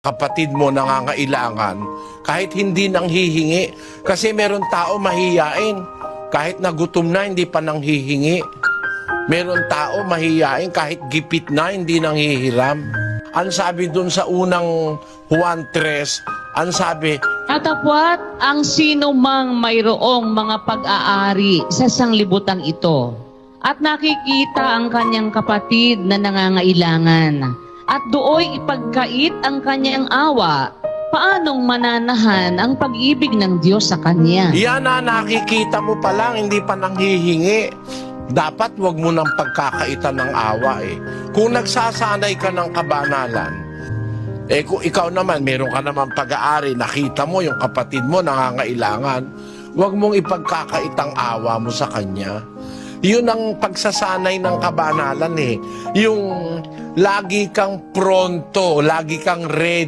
kapatid mo nangangailangan, kahit hindi nang hihingi. Kasi meron tao mahiyain, kahit nagutom na, hindi pa nang hihingi. Meron tao mahiyain, kahit gipit na, hindi nang hihiram. Ang sabi dun sa unang Juan 3, ang sabi, Datapwat ang sino mang mayroong mga pag-aari sa sanglibutang ito at nakikita ang kanyang kapatid na nangangailangan at dooy ipagkait ang kanyang awa, paanong mananahan ang pag-ibig ng Diyos sa kanya? yan na nakikita mo pa lang, hindi pa nang hihingi. Dapat wag mo nang pagkakaitan ng awa eh. Kung nagsasanay ka ng kabanalan, kung ikaw naman, meron ka naman pag-aari, nakita mo yung kapatid mo nangangailangan, wag mong ipagkakaitang awa mo sa kanya. Yun ang pagsasanay ng kabanalan eh. Yung lagi kang pronto, lagi kang ready.